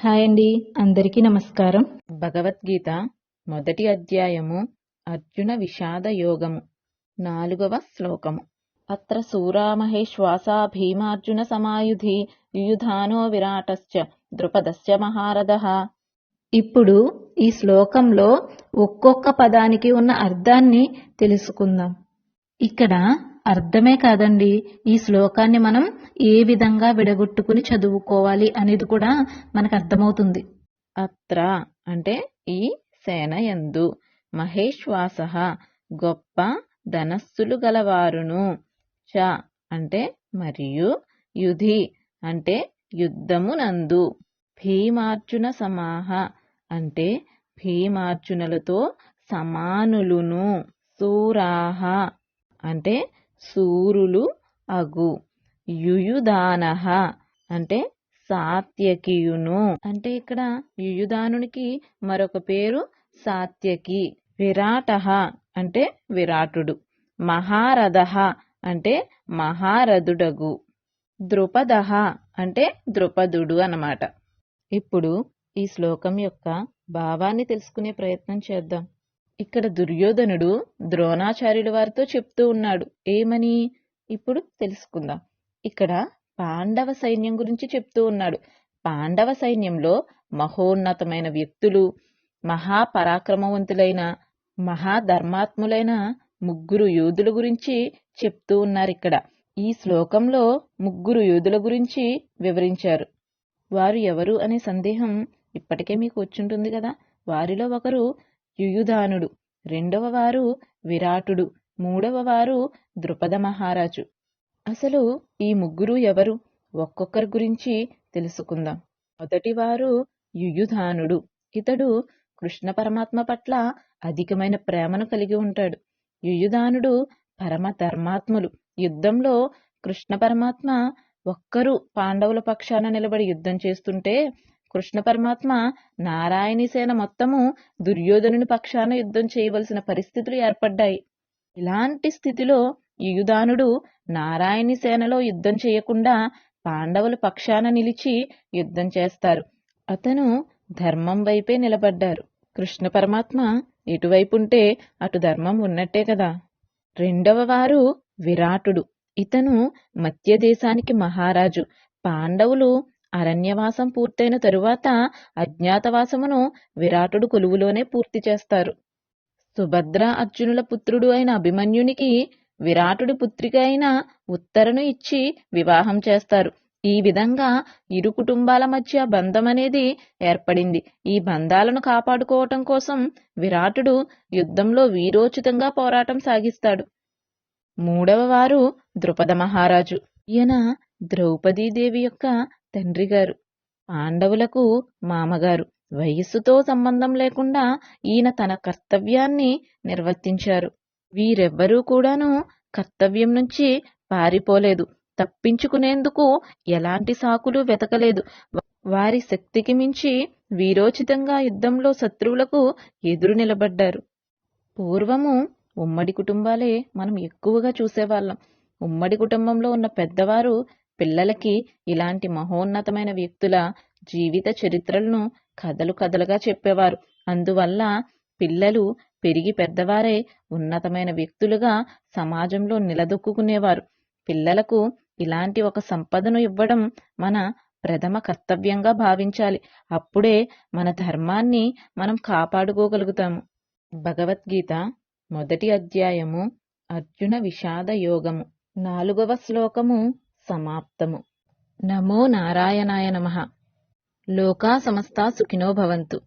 Hi అండి, అందరికీ నమస్కారం. భగవద్గీత మొదటి అధ్యాయము అర్జున విషాద యోగము 4వ శ్లోకము. అత్ర సూరామహేశ్వాసా భీమార్జున సమాయుధి యుయుధానో విరాటశ్చ ద్రుపదస్య మహారథః. ఇప్పుడు ఈ శ్లోకంలో ఒక్కొక్క పదానికి ఉన్న అర్థాన్ని తెలుసుకుందాం. ఇక్కడ అర్థమే కాదండి, ఈ శ్లోకాన్ని మనం ఏ విధంగా విడగొట్టుకుని చదువుకోవాలి అనేది కూడా మనకు అర్థమవుతుంది. అత్ర అంటే ఈ సేనయందు, మహేశ్వాసః గొప్ప ధనస్సులు గలవారును, చ అంటే మరియు, యుధి అంటే యుద్ధమునందు, భీమార్జున సమాహ అంటే భీమార్జునులతో సమానులును, శూరాహ అంటే శూరులు అగు, యుయుధానః అంటే సాత్యకియును అంటే ఇక్కడ యుయుధానునికి మరొక పేరు సాత్యకి, విరాటః అంటే విరాటుడు, మహారథః అంటే మహారథుడగు, ద్రుపదః అంటే ద్రుపదుడు అన్నమాట. ఇప్పుడు ఈ శ్లోకం యొక్క భావాన్ని తెలుసుకునే ప్రయత్నం చేద్దాం. ఇక్కడ దుర్యోధనుడు ద్రోణాచార్యుల వారితో చెప్తూ ఉన్నాడు. ఏమని ఇప్పుడు తెలుసుకుందాం. ఇక్కడ పాండవ సైన్యం గురించి చెప్తూ ఉన్నాడు. పాండవ సైన్యంలో మహోన్నతమైన వ్యక్తులు, మహాపరాక్రమవంతులైన, మహాధర్మాత్ములైన 3 యోధుల గురించి చెప్తూ ఉన్నారు. ఇక్కడ ఈ శ్లోకంలో 3 యోధుల గురించి వివరించారు. వారు ఎవరు అనే సందేహం ఇప్పటికే మీకు వచ్చుంటుంది కదా. వారిలో ఒకరు యుయుధానుడు, రెండవ వారు విరాటుడు, మూడవ వారు ద్రుపద మహారాజు. అసలు ఈ 3 ఎవరు? ఒక్కొక్కరి గురించి తెలుసుకుందాం. మొదటివారు యుయుధానుడు. ఇతడు కృష్ణ పరమాత్మ పట్ల అధికమైన ప్రేమను కలిగి ఉంటాడు. యుయుధానుడు పరమ ధర్మాత్ములు. యుద్ధంలో కృష్ణ పరమాత్మ ఒక్కరు పాండవుల పక్షాన నిలబడి యుద్ధం చేస్తుంటే, కృష్ణ పరమాత్మ నారాయణి సేన మొత్తము దుర్యోధనుని పక్షాన యుద్ధం చేయవలసిన పరిస్థితులు ఏర్పడ్డాయి. ఇలాంటి స్థితిలో యుయుధానుడు నారాయణి సేనలో యుద్ధం చేయకుండా పాండవుల పక్షాన నిలిచి యుద్ధం చేస్తారు. అతను ధర్మం వైపే నిలబడ్డారు. కృష్ణ పరమాత్మ ఎటువైపు ఉంటే అటు ధర్మం ఉన్నట్టే కదా. రెండవ వారు విరాటుడు. ఇతను మధ్య దేశానికి మహారాజు. పాండవులు అరణ్యవాసం పూర్తయిన తరువాత అజ్ఞాతవాసమును విరాటుడు కొలువులోనే పూర్తి చేస్తారు. సుభద్ర అర్జునుల పుత్రుడు అయిన అభిమన్యునికి విరాటుడి పుత్రిక అయిన ఉత్తరను ఇచ్చి వివాహం చేస్తారు. ఈ విధంగా ఇరు కుటుంబాల మధ్య బంధం అనేది ఏర్పడింది. ఈ బంధాలను కాపాడుకోవటం కోసం విరాటుడు యుద్ధంలో వీరోచితంగా పోరాటం సాగిస్తాడు. మూడవ వారు ద్రుపద మహారాజు. ఈయన ద్రౌపదీదేవి యొక్క తండ్రి గారు, పాండవులకు మామగారు. వయస్సుతో సంబంధం లేకుండా ఈయన తన కర్తవ్యాన్ని నిర్వర్తించారు. వీరెవ్వరూ కూడాను కర్తవ్యం నుంచి పారిపోలేదు, తప్పించుకునేందుకు ఎలాంటి సాకులు వెతకలేదు. వారి శక్తికి మించి వీరోచితంగా యుద్ధంలో శత్రువులకు ఎదురు నిలబడ్డారు. పూర్వము ఉమ్మడి కుటుంబాలే మనం ఎక్కువగా చూసేవాళ్ళం. ఉమ్మడి కుటుంబంలో ఉన్న పెద్దవారు పిల్లలకి ఇలాంటి మహోన్నతమైన వ్యక్తుల జీవిత చరిత్రలను కథలు కథలుగా చెప్పేవారు. అందువల్ల పిల్లలు పెరిగి పెద్దవారై ఉన్నతమైన వ్యక్తులుగా సమాజంలో నిలదొక్కుకునేవారు. పిల్లలకు ఇలాంటి ఒక సంపదను ఇవ్వడం మన ప్రథమ కర్తవ్యంగా భావించాలి. అప్పుడే మన ధర్మాన్ని మనం కాపాడుకోగలుగుతాము. భగవద్గీత మొదటి అధ్యాయము అర్జున విషాద యోగము 4వ శ్లోకము సమాప్తము. నమో నారాయణాయ నమః. లోకా సమస్తా సుఖినో భవంతు.